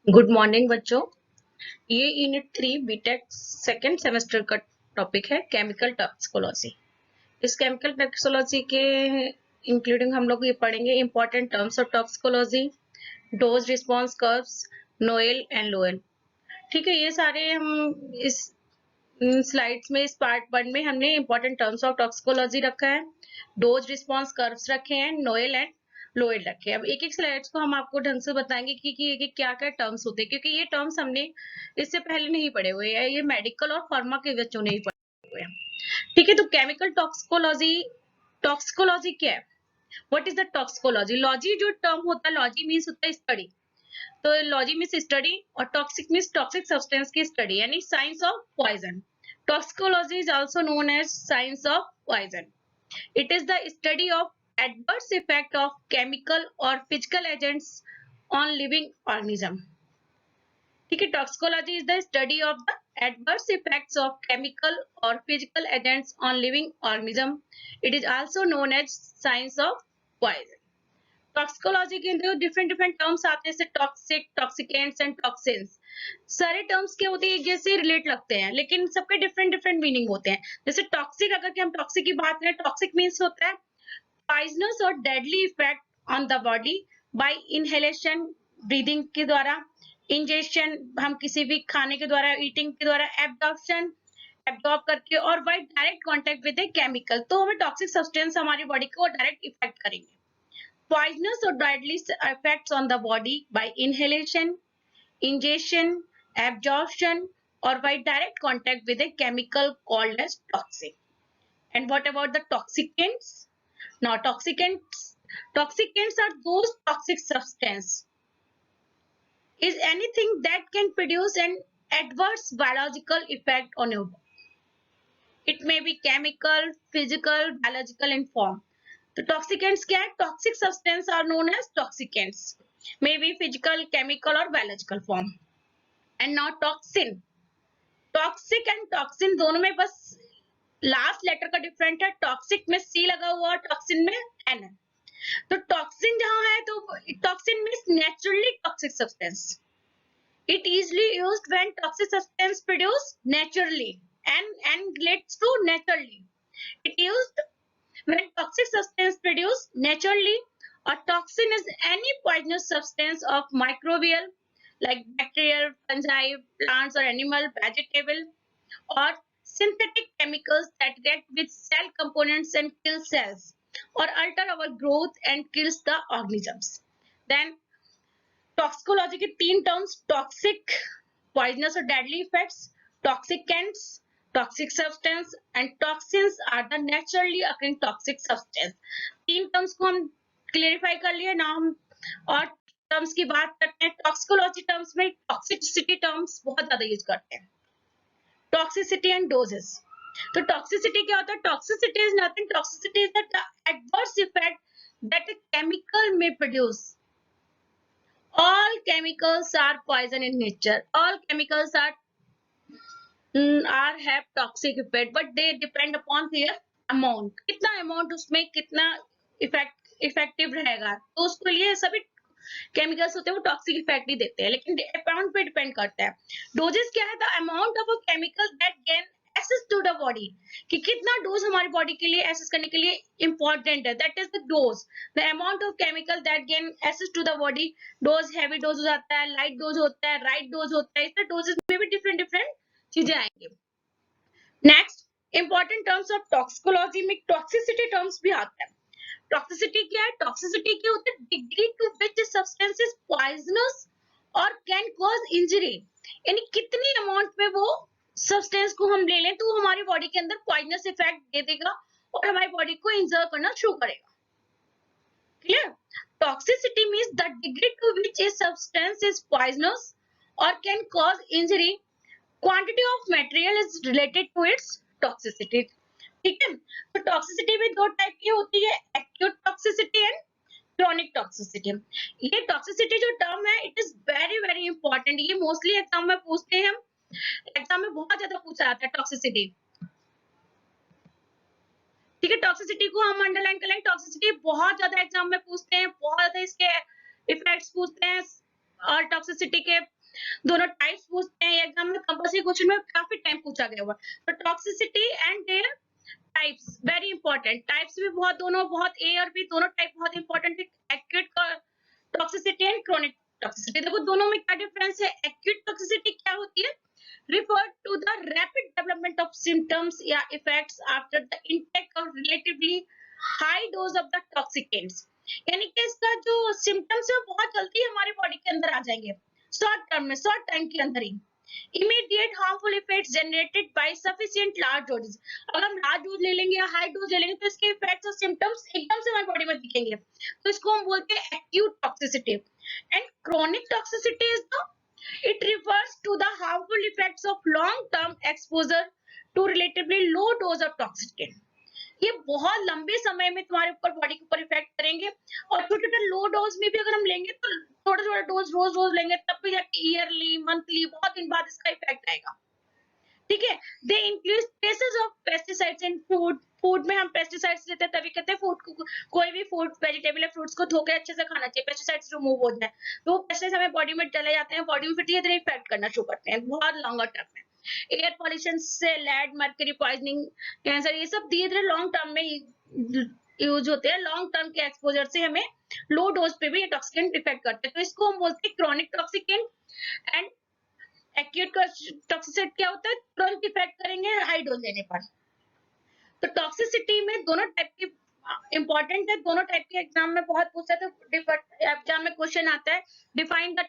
Good morning बच्चों। ये unit 3 BTech second semester का टॉपिक है केमिकल टॉक्सिकोलॉजी। इस केमिकल टॉक्सिकोलॉजी के इंक्लूडिंग हम लोग ये पढ़ेंगे important terms of toxicology, dose response curves, NOEL and LOAEL. ठीक है, ये सारे हम इस स्लाइड्स में, इस पार्ट 1 में हमने इंपॉर्टेंट टर्म्स ऑफ टॉक्सिकोलॉजी रखा है, डोज रिस्पॉन्स कर्व्स रखे हैं, नोएल एंड लोएल रखे हैं। अब एक एक स्लाइड्स को हम आपको ढंग से बताएंगे कि क्या क्या टर्म्स होते हैं, क्योंकि ये टर्म्स हमने इससे पहले नहीं पढ़े हुए हैं, ये मेडिकल और फार्मा के बच्चों ने ही पढ़े हुए हैं। ठीक है, तो केमिकल टॉक्सिकोलॉजी, टॉक्सिकोलॉजी क्या है? What is the toxicology? Logy जो टर्म होता है, लॉजी मीन्स होता है स्टडी, तो लॉजी मीन्स स्टडी, और टॉक्सिक मीन्स टॉक्सिक सब्सटेंस की स्टडी, यानी science of poison. Toxicology is also known as science of poison. It is the study of adverse effect of chemical or physical agents on living organism. ठीक है, toxicology is the study of the adverse effects of chemical or physical agents on living organism. It is also known as science of poison. Toxicology के अंदर different different terms आते हैं, जैसे toxic, toxicants and toxins. सारे terms क्या होते हैं, एक जैसे रिलेट लगते हैं, लेकिन सबके डिफरेंट डिफरेंट मीनिंग होते हैं। जैसे टॉक्सिक, अगर कि हम टॉक्सिक की बात करें, टॉक्सिक मीन्स होता है पॉइजनस और deadly effect on the body by inhalation, breathing के द्वारा, इंजेक्शन हम किसी भी खाने के द्वारा, ईटिंग के द्वारा, एब्जॉर्प्शन एब्जॉर्ब करके, और by direct contact with a chemical, तो हमें टॉक्सिक सब्सटेंस हमारी बॉडी को डायरेक्ट इफेक्ट करेंगे। Poisonous or deadly effects on the body by inhalation, ingestion, absorption, or by direct contact with a chemical called as toxic. And what about the toxicants? Now, toxicants are those toxic substance. Is anything that can produce an adverse biological effect on your body. It may be chemical, physical, biological in form. तो toxicants क्या है? Toxic substance are known as toxicants, may be physical, chemical और biological form. And not toxin, toxic and toxin दोनों में बस last letter का different है, toxic में सी लगा हुआ है, टॉक्सिन में एन है। तो टॉक्सिन जहां है, तो toxin means naturally toxic substance, it easily used when toxic substance produce naturally and relates to naturally. It used when toxic substance produced naturally. A toxin is any poisonous substance of microbial, like bacterial, fungi, plants or animal, vegetable, or synthetic chemicals that react with cell components and kill cells, or alter our growth and kills the organisms. Then toxicology के तीन terms, toxic, poisonous और deadly effects, toxicants, toxic substance, and toxins are the naturally occurring toxic substance. तीन terms को हम clarify कर लिए नाम, और टर्म्स की बात करते हैं। टॉक्सिकोलॉजी टर्म्स में टॉक्सिसिटी टर्म्स बहुत ज्यादा यूज करते हैं, टॉक्सिसिटी एंड डोजेस। तो टॉक्सिसिटी क्या होता है? Toxicity is nothing, toxicity is the adverse effect that a chemical में produce. All chemicals are poison in nature. All chemicals are have toxic effect, but they depend upon their amount. कितना amount उसमें कितना effective रहेगा, तो उसके लिए सभी chemicals होते हैं वो टॉक्सिक इफेक्ट ही देते हैं, लेकिन अमाउंट पे डिपेंड करता है। डोजेस क्या है? The amount of a chemical that gain access to the body, कि कितना डोज हमारी बॉडी के लिए एक्सेस करने के लिए इंपॉर्टेंट है, that is the dose, the amount of chemical that gain access to the body. Dose heavy dose हो जाता है, लाइट डोज होता है, राइट डोज होता है, इस तरह डोजेस में भी डिफरेंट डिफरेंट चीजें आएंगी। Next, important terms of toxicology में टॉक्सिसिटी टर्म्स भी आता है। टॉक्सिसिटी क्या है? टॉक्सिसिटी क्या होता है? Degree to which substance is poisonous और कैन कॉज इंजरी, यानी कितनी अमाउंट में वो सब्सटेंस को हम ले लें तो हमारी बॉडी के अंदर पॉइजनस इफेक्ट दे देगा और हमारी बॉडी को इंजर करना शुरू करेगा। Clear? Toxicity means the degree to which a substance is poisonous और can cause injury, quantity of material is related to its toxicity. ठीक है, तो टॉक्सिसिटी भी दो टाइप की होती है, acute toxicity and chronic toxicity. ये टॉक्सिसिटी जो टर्म है, it is very very important, ये मोस्टली एग्जाम में पूछते हैं, एग्जाम में बहुत ज्यादा पूछा जाता है टॉक्सिसिटी। ठीक है, टॉक्सिसिटी को हम अंडरलाइन कर लेंगे, टॉक्सिसिटी बहुत ज्यादा एग्जाम में पूछते हैं, बहुत ज्यादा इसके इफेक्ट्स पूछते हैं, और टॉक्सिसिटी के दोनों टाइप्स पूछते हैं एग्जाम में, कंपल्सरी क्वेश्चन में काफी टाइम पूछा गया हुआ। तो toxicity and there types very important, types भी बहुत, दोनों बहुत, ए और बी दोनों टाइप बहुत इंपॉर्टेंट है। Acute toxicity and chronic toxicity, देखो दोनों में क्या डिफरेंस है। एक्यूट टॉक्सिसिटी क्या होती है, refer to the rapid development of symptoms या effects after the intake of relatively high dose of the toxicants, यानी कि इसका जो सिम्टम्स है बहुत जल्दी हमारी बॉडी के अंदर आ जाएंगे, शॉर्ट टर्म में, शॉर्ट टाइम के अंदर ही। Immediate harmful effects generated by sufficient large doses, अगर हम लार्ज डोज ले लेंगे या हाई डोज ले लेंगे तो इसके इफेक्ट्स और सिम्टम्स एकदम से हमारी बॉडी में दिखेंगे, तो इसको हम बोलते हैं acute toxicity. And chronic toxicity is the, it refers to the harmful effects of long-term exposure to relatively low dose of toxicant. ये बहुत लंबे समय में तुम्हारे ऊपर, बॉडी के ऊपर इफेक्ट करेंगे, और छोटे छोटे लो डोज में भी अगर हम लेंगे तो थोड़ा थोड़ा डोज रोज रोज लेंगे तब भी जाके ईयरली मंथली बहुत दिन बाद इसका इफेक्ट आएगा, ठीक है। They include traces of pesticides in food, food में हम पेस्टिसाइड्स लेते हैं तभी कहते हैं फूड को, कोई भी फूड वेजिटेबल या फ्रूट्स को धोकर अच्छे से खाना चाहिए, पेस्टिसाइड्स रिमूव हो जाए, तो वो पेस्टिसाइड्स हमें बॉडी में चले जाते हैं, बॉडी में फिर धीरे धीरे इफेक्ट करना शुरू करते हैं बहुत लॉन्गर टर्म में। एयर पॉल्यूशन से लेड, मर्करी पॉइजनिंग, कैंसर, ये सब धीरे धीरे लॉन्ग टर्म में यूज होते हैं। लॉन्ग टर्म के एक्सपोजर से हमें लो डोज पे भी ये टॉक्सिकेंट इफेक्ट करते हैं, तो इसको हम बोलते हैं chronic toxicant. And acute toxicity क्या होता है, तुरंत इफेक्ट करेंगे हाई डोज लेने पर। तो टॉक्सिसिटी में दोनों टाइप की इंपॉर्टेंट है, दोनों टाइप के एग्जाम में बहुत पूछा, तो एग्जाम में क्वेश्चन आता है define the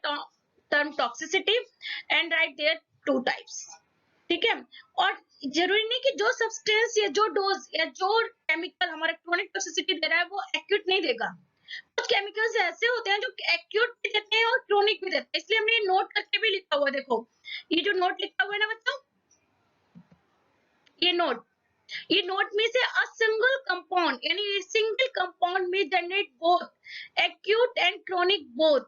term toxicity and write their two types, ठीक है। और जरूरी नहीं कि जो सब्सटेंस या जो डोज या जो केमिकल हमारा क्रोनिक टॉक्सिसिटी दे रहा है वो एक्यूट नहीं देगा, कुछ केमिकल्स ऐसे होते हैं जो एक्यूट भी देते हैं और क्रोनिक भी देते हैं, इसलिए हमने नोट करके भी लिखा हुआ, देखो ये जो नोट लिखा हुआ है ना बच्चों, ये नोट में से अ सिंगल कंपाउंड, यानी सिंगल कंपाउंड में generate both acute and chronic both,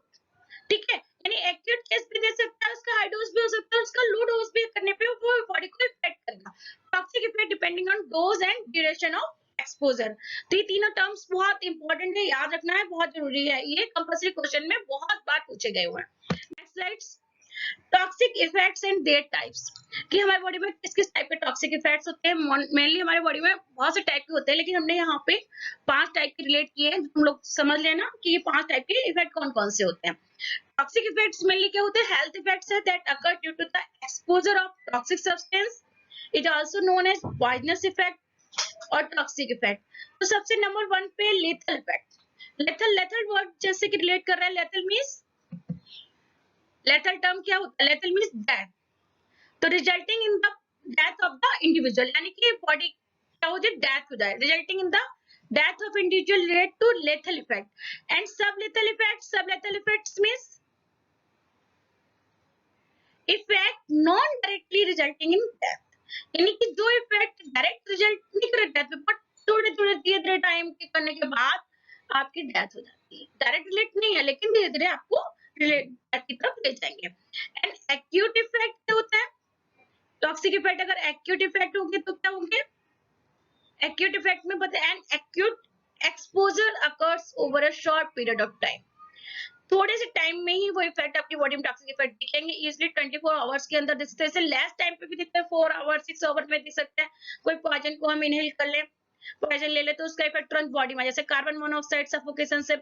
ठीक है। यानी एक्यूट केस भी दे सकता है, उसका हाई डोज भी हो सकता है, उसका लो डोज भी करने पे वो बॉडी को इफेक्ट करेगा। Toxic effect depending on dose and duration of exposure, तो ये तीनों टर्म्स बहुत इंपॉर्टेंट है, याद रखना है, बहुत जरूरी है, ये कंपल्सरी क्वेश्चन में बहुत बार पूछे गए हुए हैं। Next slides, toxic effects and there types, कि हमारी बॉडी में किस किस टाइप के टॉक्सिक इफेक्ट्स होते हैं। मेनली हमारी बॉडी में बहुत से टाइप के होते हैं, लेकिन हमने यहाँ पे 5 टाइप के रिलेट किए हैं, हम लोग समझ लेना कि ये 5 टाइप के इफेक्ट कौन कौन से होते हैं। टॉक्सिक इफेक्ट्स मेनली क्या होते हैं, हेल्थ इफेक्ट्स है that occur due to the exposure of toxic substance, it also known as poisonous effect और टॉक्सिक इफेक्ट। तो सबसे नंबर 1 पे लेथल इफेक्ट, लेथल वर्ड जैसे कि रिलेट कर रहा है, लेथल मींस, लेथल टर्म क्या होता है, लेथल मींस डेथ, तो resulting in the death of the individual, यानी कि बॉडी क्या हो जाए, डेथ हो जाए, resulting in the death of individual relate to lethal effect. And sub lethal effects means effect non directly resulting in death, यानी कि जो इफेक्ट डायरेक्ट रिजल्ट नहीं कर डेथ पे, बट थोड़े थोड़े धीरे धीरे टाइम के करने के बाद आपकी डेथ हो जाती है, डायरेक्ट रिलेट नहीं है लेकिन धीरे धीरे आपको डेथ की तरफ ले जाएंगे। एंड एक्यूट इफेक्ट क्या होता है, टॉक्सिक इफेक्ट अगर एक्यूट इफेक्ट होंगे तो क्या होंगे, एक्यूट इफेक्ट में पता है, and acute exposure occurs over a short period of time, थोड़े से टाइम में ही वो इफेक्ट आपकी बॉडी में टॉक्सिक इफेक्ट दिखेंगे, इजीली 24 आवर्स के अंदर दिखते हैं, लेस टाइम पे भी दिखते हैं, 4 आवर्स 6 आवर्स में दिख सकते हैं। कोई पॉइजन को हम इनहेल कर ले, पॉइजन ले ले तो उसका इफेक्ट तुरंत बॉडी में, जैसे कार्बन मोनोऑक्साइड सफोकेशन से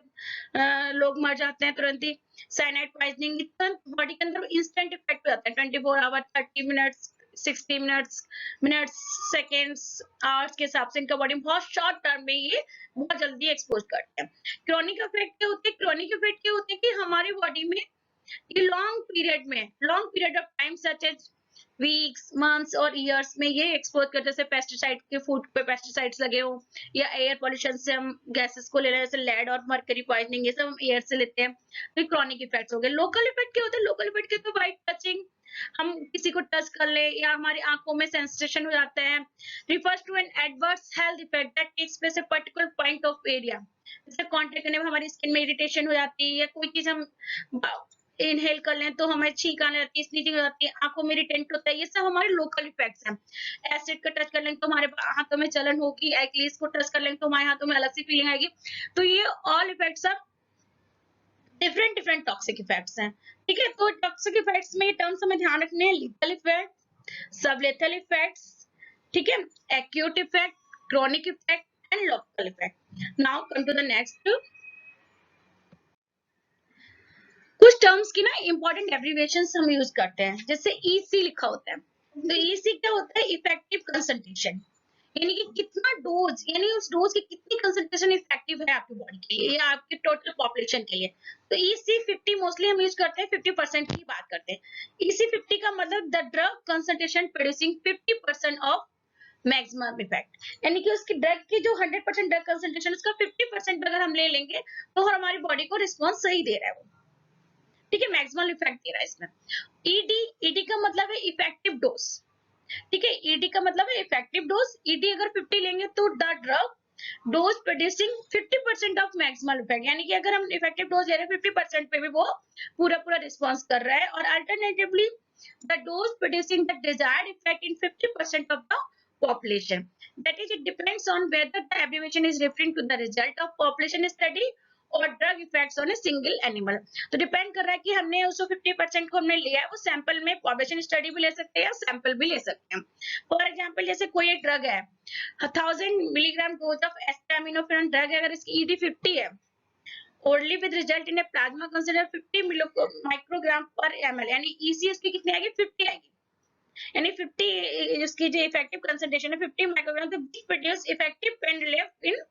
लोग मर जाते हैं तुरंत ही, साइनाइड पॉइजनिंग तुरंत बॉडी के अंदर इंस्टेंट इफेक्ट हो जाता है, 24 hour 30 minutes 60 minutes seconds hours के हिसाब से इनका बॉडी बहुत शॉर्ट टर्म में ये बहुत जल्दी एक्सपोज करते हैं। क्रोनिक इफेक्ट क्या होते हैं, क्रोनिक इफेक्ट क्या होते हैं कि हमारी बॉडी में ये long period of time such as weeks months और ईयर्स में ये एक्सपोज करते हैं, जैसे पेस्टिसाइड के फूड पे पेस्टिसाइड्स लगे हो, या एयर पॉल्यूशन से हम गैसेस को ले रहे हैं, जैसे लेड और मर्करी पॉइजनिंग, ये सब हम एयर से लेते हैं, तो क्रॉनिक इफेक्ट्स हो गए। लोकल इफेक्ट क्या होता है, लोकल इफेक्ट के तो वाइट टचिंग, हम किसी को टच कर ले या हमारी आंखों में सेंसेशन हो जाता है, refers to an adverse health effect that takes place at particular point of area, जैसे कांटेक्ट करने में हमारी स्किन में इरिटेशन हो जाती है, या कोई चीज हम इनहेल कर लें तो हमें छींक आने लगती है, स्नीजिंग हो जाती है, आंखों में इरिटेंट होता है, ये सब हमारे लोकल इफेक्ट्स हैं। एसिड का टच कर लेंगे तो हमारे हाथों में जलन होगी, एक्लीस को टच कर लेंगे तो हमारे हाथों में अलग सी फीलिंग आएगी, तो ये all effects are different different toxic effects हैं, ठीक है। तो टॉक्सिक इफेक्ट्स में ये टर्म्स हमें ध्यान रखने हैं, लीथल इफेक्ट, सबलेथल इफेक्ट्स, ठीक है, acute effect, chronic effect and local effect. Now come to the next, कुछ टर्म्स की ना इंपॉर्टेंट एब्रिविएशंस हम यूज करते हैं, जैसे ईसी लिखा होता है, तो ईसी क्या होता है, इफेक्टिव कंसंट्रेशन, यानी कि कितना डोज, यानी उस डोज की कितनी कंसंट्रेशन इफेक्टिव है आपकी बॉडी के लिए या आपके टोटल पॉपुलेशन के लिए। तो ईसी 50 मोस्टली हम यूज करते हैं, 50% की बात करते हैं। ईसी 50 का मतलब the drug concentration producing 50% of maximum effect, यानी कि उसकी ड्रग की जो 100% ड्रग कंसंट्रेशन उसका 50% अगर हम ले लेंगे तो हमारी बॉडी को रिस्पॉन्स सही दे रहा है वो, ठीक है, मैक्सिमम इफेक्ट दे रहा है इसमें। ईडी, ईडी का मतलब है इफेक्टिव डोज, ठीक है, ईडी का मतलब है इफेक्टिव डोज। ईडी अगर 50 लेंगे तो the drug dose producing 50% of maximum effect, यानी कि अगर हम इफेक्टिव डोज ले रहे हैं 50% पे भी वो पूरा पूरा रिस्पॉन्स कर रहा है। और alternatively the dose producing the desired effect in 50% of the population, that is it depends on whether the abbreviation is referring to the result of population study और drug effects on a single animal. तो depend कर रहा है कि हमने उसको 50% को हमने लिया है, वो सैंपल में पॉपुलेशन स्टडी भी ले सकते हैं या सैंपल भी ले सकते हैं। फॉर एग्जांपल जैसे कोई एक ड्रग है 1000 मिलीग्राम डोज ऑफ एस्टामिनोफेन ड्रग है, अगर इसकी ईडी 50 है, only with result in A plasma consider 50 microgram पर एमएल, यानी ईसी उसकी कितनी आएगी, 50 आएगी, यानी 50 इसकी जो इफेक्टिव कंसंट्रेशन है 50 माइक्रोग्राम, तो produce effective pain relief in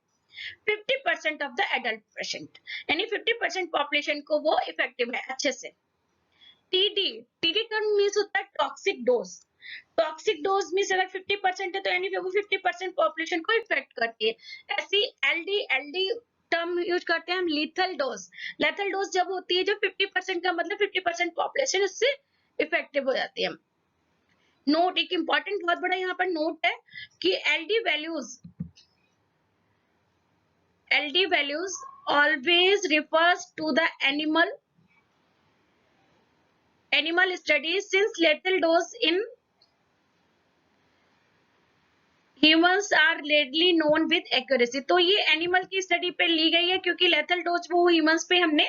50% of the adult patient, यानी 50% पॉपुलेशन को वो इफेक्टिव है अच्छे से। टीडी, टीडी टर्म मींस होता है toxic dose, toxic dose means अगर 50% है तो यानी वो 50% पॉपुलेशन को इफेक्ट करती है। ऐसी एलडी, एलडी टर्म यूज करते हैं हम लीथल डोज, लेथल डोज जब होती है जो 50% का मतलब 50% पॉपुलेशन उससे इफेक्टिव हो जाती है। नोट, एक इंपॉर्टेंट बहुत बड़ा यहाँ पर नोट है कि LD values always refers to the animal studies since lethal dose in humans are readily known with accuracy। तो ये एनिमल की स्टडी पे ली गई है क्योंकि लेथल डोज वो ह्यूमंस पे हमने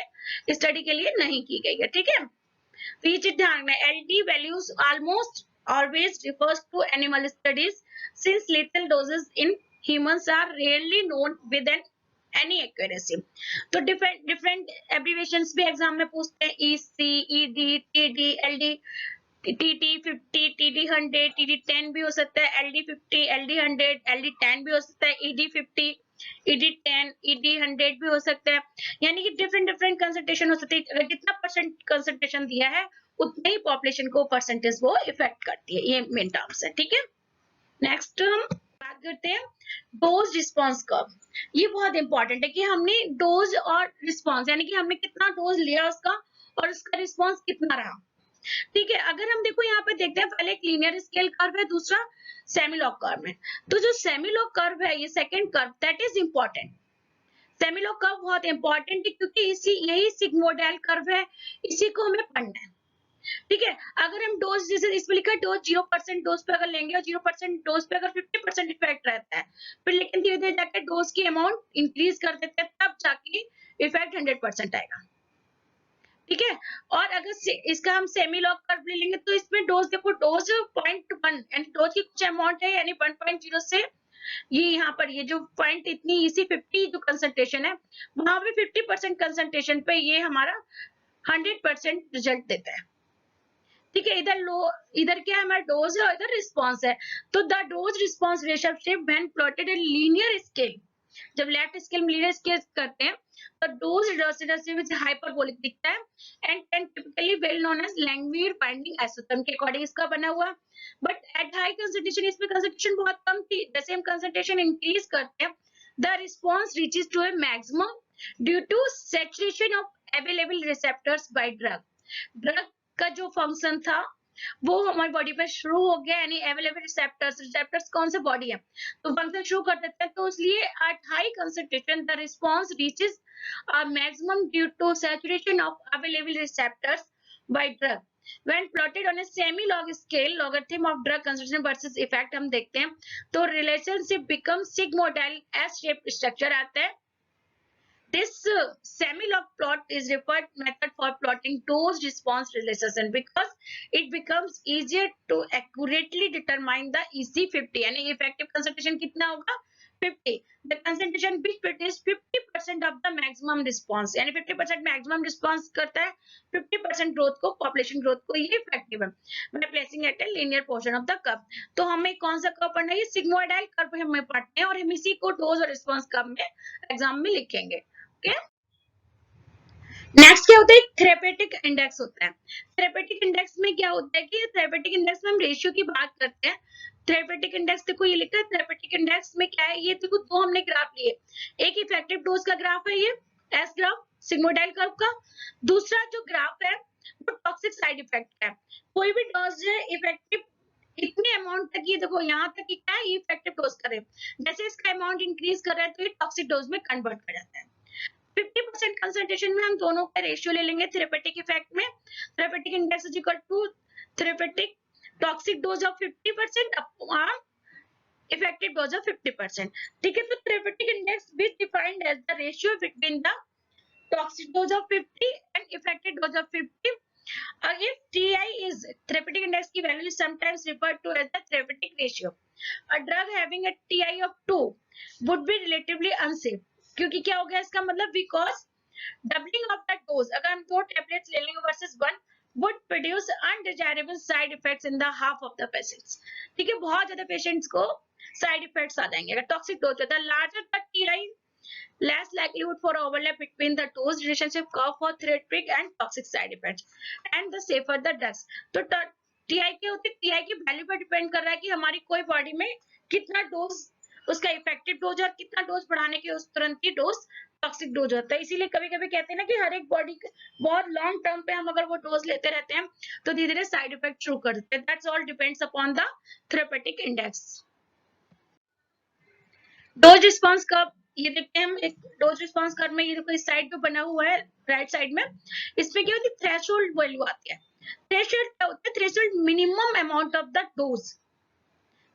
स्टडी के लिए नहीं की गई है, ठीक है। तो ये चीज ध्यान में, LD values almost always refers to animal studies since lethal doses in humans are rarely known with an any accuracy। तो डिफरेंट एब्रिविएशंस भी एग्जाम में पूछते हैं, EC, ED, TD, LD, TT 50, TD 100, TD 10 भी हो सकता है, LD 50, LD 100, LD 10 भी हो सकता है, ED 50, ED 10, ED 100 भी हो सकता है, यानी कि डिफरेंट कंसंट्रेशन हो सकती है। अगर जितना परसेंट कंसंट्रेशन दिया है उतने ही पॉपुलेशन को परसेंटेज वो इफेक्ट करती है, ये मेन टर्म्स है, ठीक है। नेक्स्ट हम बात करते हैं डोज रिस्पॉन्स कर्व। ये बहुत इंपॉर्टेंट है कि हमने डोज और रिस्पॉन्स, यानी कि हमने कितना डोज लिया उसका और उसका रिस्पॉन्स कितना रहा, ठीक है। अगर हम देखो यहाँ पे देखते हैं, पहले एक लीनियर स्केल कर्व है, दूसरा सेमिलॉग कर्व है। तो जो सेमिलॉग कर्व है, ये second curve, that is important. Semilog curve बहुत इंपॉर्टेंट है क्योंकि यही सिग्मोइडल कर्व है, इसी को हमें पढ़ना है, ठीक है। अगर हम डोज, जैसे इसमें लिखा है डोज 0% डोज पे अगर लेंगे और 0% डोज पे अगर 50% इफेक्ट रहता है, फिर लेकिन धीरे धीरे जाकर डोज की अमाउंट इंक्रीज कर देते हैं, तब जाके इफेक्ट 100% आएगा, ठीक है। और अगर इसका हम सेमी लॉग कर्व ले लेंगे तो इसमें डोज देखो, डोज 0.1 यानी डोज की कुछ अमाउंट है, यानी 1.0 से ये यहाँ पर ये जो पॉइंट इतनी इसी 50 जो कंसंट्रेशन है वहां पे 50% कंसंट्रेशन पे ये हमारा 100% रिजल्ट देता है, ठीक है। इधर क्या है, हमारा डोज है और इधर रिस्पॉन्स है। तो the dose response relationship when plotted in linear scale, जब लेफ्ट स्केल में लीनियर स्केल करते हैं तो डोज रिलेशनशिप हाइपरबोलिक दिखता है and typically well known as Langmuir binding isotone के अकॉर्डिंग इसका बना हुआ। बट एट हाई कंसंट्रेशन इसमें कंसंट्रेशन बहुत कम थी, जैसे हम कंसंट्रेशन इंक्रीज करते हैं the response reaches to a maximum due to saturation of available receptors by drug का जो फंक्शन था वो हमारी बॉडी पे शुरू हो गया, यानी अवेलेबल रिसेप्टर्स कौन से बॉडी है तो फंक्शन शुरू कर देते हैं, तो इसलिए at high concentration the response reaches a maximum due to saturation of available receptors by drug. When plotted on a semi-log scale, logarithm of drug concentration versus effect हम देखते हैं तो relationship becomes sigmoidal S-shaped structure आता है This semi-log plot is referred method for plotting dose response relationship because it becomes easier to accurately determine the EC50 यानी effective concentration कितना होगा 50. The concentration bit is 50% of the maximum response यानी 50% maximum response करता है 50% growth को population growth को ये effective है by placing at a linear portion of the curve. तो हमें कौन सा कर्व पढ़ना है ये सिग्मोइडल कर्व हमें पढ़ते हैं और हम इसी को डोज और रिस्पॉन्स कर्व में एग्जाम में लिखेंगे. ओके नेक्स्ट क्या होता है थेरेपेटिक इंडेक्स होता है. थेरेपेटिक इंडेक्स में क्या होता है कि थेरेपेटिक इंडेक्स में हम रेशियो की बात करते हैं. थेरेपेटिक इंडेक्स देखो ये लिखा है थेरेपेटिक इंडेक्स में क्या है ये देखो दो हमने ग्राफ लिए. एक इफेक्टिव डोज का ग्राफ है ये एस ग्राफ सिग्मोइडल कर्व का. दूसरा जो ग्राफ है वो टॉक्सिक साइड इफेक्ट है. कोई भी डोज है इफेक्टिव इतने अमाउंट तक ये देखो यहाँ तक कि क्या है ये इफेक्टिव डोज करे जैसे इसका अमाउंट इंक्रीज कर रहा है तो ये टॉक्सिक डोज में कन्वर्ट कर जाता है. 50% कंसंट्रेशन में हम दोनों का रेशियो ले लेंगे थेरेपेटिक इफेक्ट में. Therapeutic index is equal to therapeutic toxic dose of 50% upon effective dose of 50%. ठीक है तो थेरेपेटिक इंडेक्स भी defined as the ratio between the toxic dose of 50 and effective dose of 50. If TI is therapeutic index की value is sometimes referred to as the therapeutic ratio. A drug having a TI of 2 would be relatively unsafe. क्योंकि क्या हो गया इसका मतलब because doubling of the dose अगर हम 2 tablets ले लेंगे versus 1 would produce undesirable side effects in the half of the patients. ठीक है बहुत ज्यादा पेशेंट्स को साइड इफेक्ट्स आ जाएंगे अगर टॉक्सिक डोज होता है. Larger the TI less likelihood for overlap between the dose relationship curve for therapeutic and toxic side effects and the safer the drugs. तो TI क्या होती है TI की वैल्यू पर डिपेंड कर रहा है कि हमारी कोई बॉडी में कितना डोज उसका इफेक्टिव डोज और कितना डोज बढ़ाने के उस तुरंत की डोज टॉक्सिक डोज होता है. इसीलिए कभी कभी कहते हैं ना कि हर एक बॉडी बहुत लॉन्ग टर्म पे हम अगर वो डोज लेते रहते हैं तो धीरे धीरे साइड इफेक्ट शुरू कर देते हैं. That's all depends upon the therapeutic index. Dose response curve ये देखते हैं हम एक डोज रिस्पॉन्स कर्व में ये देखो इस साइड पे बना हुआ है राइट साइड में. इसमें क्या होती है थ्रेशोल्ड वैल्यू आती है. थ्रेशोल्ड क्या होता है threshold minimum amount of the dose.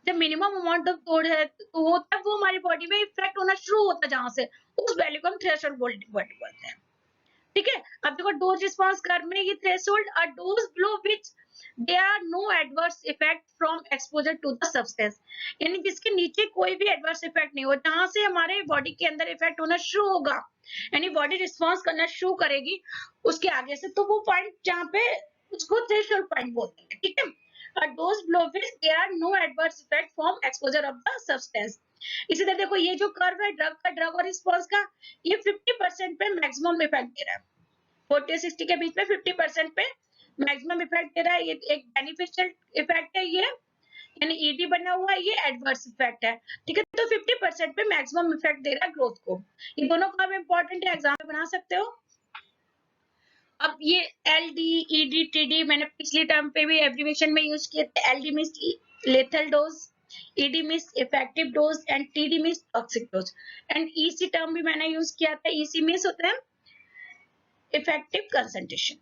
जब मिनिमम अमाउंट ऑफ डोज है तो वो तब वो हमारी बॉडी में इफेक्ट होना शुरू होता है जहां से उस वैल्यू को हम थ्रेशोल्ड वैल्यू बोलते हैं. ठीक है अब देखो डोज रिस्पॉन्स कर्व में ये threshold a dose below which there are no adverse effect from exposure to the substance यानी जिसके नीचे कोई भी एडवर्स इफेक्ट नहीं हो जहां से हमारे बॉडी के अंदर इफेक्ट होना शुरू होगा यानी बॉडी रिस्पॉन्स करना शुरू करेगी उसके आगे से तो वो पॉइंट जहां पे उसको थ्रेशोल्ड पॉइंट बोलते हैं. ठीक है a dose below which there are no adverse effect from exposure of the substance. इसी तरह देखो ये जो कर्व है ड्रग और रिस्पॉन्स का ये 50% पे मैक्सिमम इफेक्ट दे रहा है. 40 और 60 के बीच में 50% पे मैक्सिमम इफेक्ट दे रहा है. ये एक बेनिफिशियल इफेक्ट है ये यानी ईडी बना हुआ है ये एडवर्स इफेक्ट है. ठीक है तो 50% पे मैक्सिमम इफेक्ट दे रहा है ग्रोथ को. ये दोनों कर्व इंपॉर्टेंट है एग्जाम में बना सकते हो. अब ये L D E D T D मैंने पिछली टर्म पे भी एब्रिविएशन में यूज किए थे. L D means lethal dose, E D means effective dose and T D means toxic dose and E C term भी मैंने यूज किया था. ई सी मीन्स होता है इफेक्टिव कंसंट्रेशन.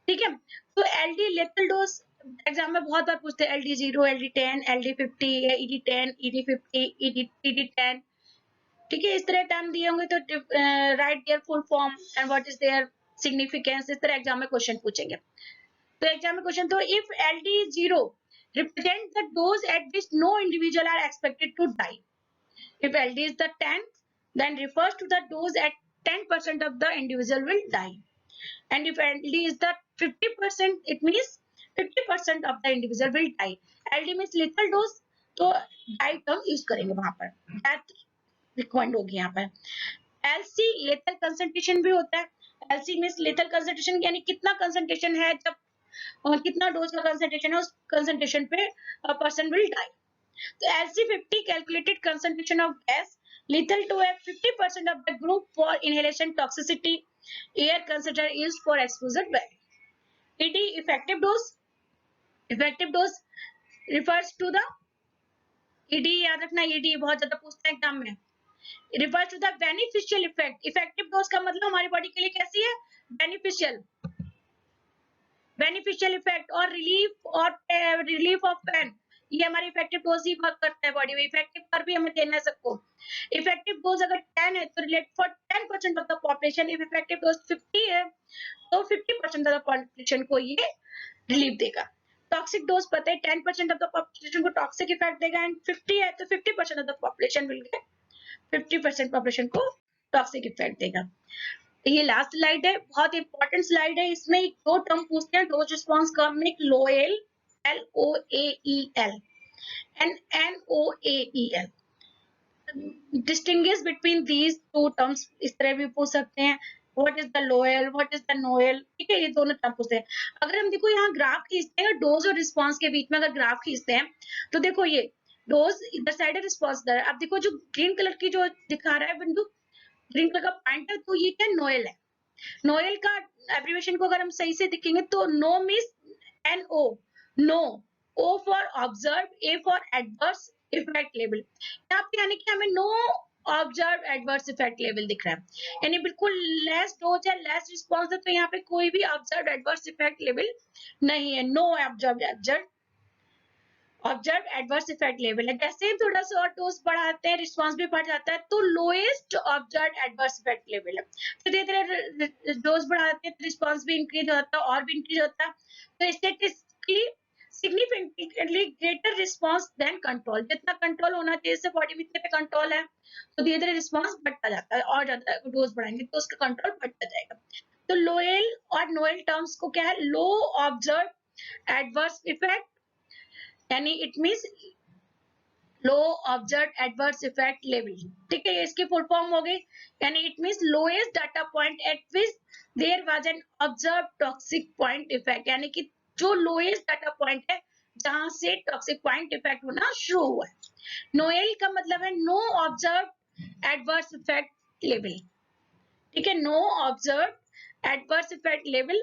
ठीक है तो L D lethal dose exam में बहुत बार पूछते हैं. L D 0, L D 10, L D 50 या E D 10, E D 50, E D 10. ठीक है इस तरह टर्म दिए होंगे तो write their full form and what is their significance. इस तरह एग्जाम में क्वेश्चन पूछेंगे. तो एग्जाम में क्वेश्चन तो if LD is 0 represent the dose at which no individual are expected to die. If LD is the 10 then refers to the dose at 10% of the individual will die. And if LD is the 50% it means 50% of the individual will die. LD means lethal dose तो die term use करेंगे वहां पर. Death recommend होगी यहाँ पर. LC lethal concentration भी होता है. LC मींस लेथल कंसंट्रेशन यानी कितना कंसंट्रेशन है जब कितना डोज का कंसंट्रेशन है उस कंसंट्रेशन पे पर्सन विल डाई. तो LC50 calculated concentration of gas lethal to a 50% of the group for inhalation toxicity air considered used for exposure value. ED effective dose refers to the ED याद रखना. ED बहुत ज्यादा पूछते हैं exam में. refers to the beneficial effect. effective dose का मतलब हमारी बॉडी के लिए कैसी है beneficial effect और relief of pain ये हमारी इफेक्टिव डोज ही वर्क करता है बॉडी में, इफेक्टिव पर भी हमें देना है सबको। इफेक्टिव डोज अगर 10 है तो relate for 10% of the population, if effective dose 50 है तो 50% ऑफ द पॉपुलेशन को ये रिलीफ देगा। टॉक्सिक डोज पता है 10% ऑफ द पॉपुलेशन को टॉक्सिक इफेक्ट देगा, एंड 50 है तो 50% of the population will get 50% population को टॉक्सिक इफेक्ट देगा। ये लास्ट स्लाइड है, बहुत इंपॉर्टेंट स्लाइड है। इसमें दो टर्म पूछते हैं, डोज रिस्पॉन्स कर्व में, LOAEL LOAEL and NOAEL। Distinguish between these two terms इस तरह भी पूछ सकते हैं, what is the LOAEL, what is the NOEL, ठीक है, ये दोनों टर्म पूछते हैं। अगर हम देखो यहाँ ग्राफ खींचते हैं डोज और रिस्पॉन्स के बीच में, अगर ग्राफ खींचते हैं तो देखो ये डोज इधर साइड है, रिस्पॉन्स इधर है। अब देखो जो ग्रीन कलर की जो दिखा रहा है बिंदु, ग्रीन कलर का पॉइंट है, तो ये क्या नोएल है। नोएल का एब्रिविएशन को अगर हम सही से देखेंगे तो no means NO, no, O for observe, A for adverse effect level. यहाँ पे यानी कि हमें no observe adverse effect level दिख रहा है, यानी बिल्कुल लेस डोज है, लेस रिस्पॉन्स है, तो यहाँ पे कोई भी ऑब्जर्व एडवर्स इफेक्ट लेवल नहीं है, no observe adverse effect level है। जैसे ही थोड़ा सा और डोज बढ़ाते हैं रिस्पॉन्स भी बढ़ जाता है, तो lowest observe adverse effect level है। तो धीरे धीरे डोज बढ़ाते हैं तो रिस्पॉन्स भी इंक्रीज होता है और भी इंक्रीज होता है, तो statistically significantly greater response than control. जितना कंट्रोल होना चाहिए इससे बॉडी में इतने पे कंट्रोल है, तो धीरे धीरे रिस्पॉन्स बढ़ता जाता है, और ज्यादा डोज बढ़ाएंगे तो उसका कंट्रोल बढ़ता जाएगा। तो लोएल और नोएल टर्म्स को क्या है, लो ऑब्जर्व एडवर्स इफेक्ट, यानी it means low observe adverse effect level, ठीक है, इसकी फुल फॉर्म हो गई, यानी it means lowest data point at which there was an observe toxic point effect, यानी कि जो लोएस्ट डाटा पॉइंट है जहां से टॉक्सिक पॉइंट इफेक्ट होना शुरू हुआ है। नोएल का मतलब है no observe adverse effect level, ठीक है, no observe adverse effect level,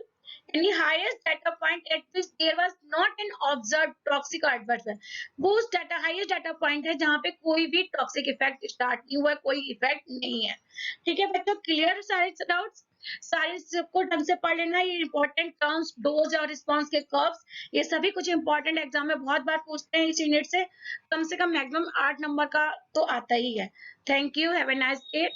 यानी highest data point at which there was not an observed toxic adverse effect. वो उस डाटा हाईएस्ट डाटा पॉइंट है जहां पे कोई भी टॉक्सिक इफेक्ट स्टार्ट नहीं हुआ है, कोई इफेक्ट नहीं है। ठीक है बच्चों, क्लियर सारे डाउट्स, सारे सबको ढंग से पढ़ लेना। ये इंपॉर्टेंट टर्म्स, डोज और रिस्पॉन्स के कर्व्स, ये सभी कुछ इंपॉर्टेंट एग्जाम में बहुत बार पूछते हैं। इस यूनिट से कम मैक्सिमम 8 नंबर का तो आता ही है। Thank you, have a nice day.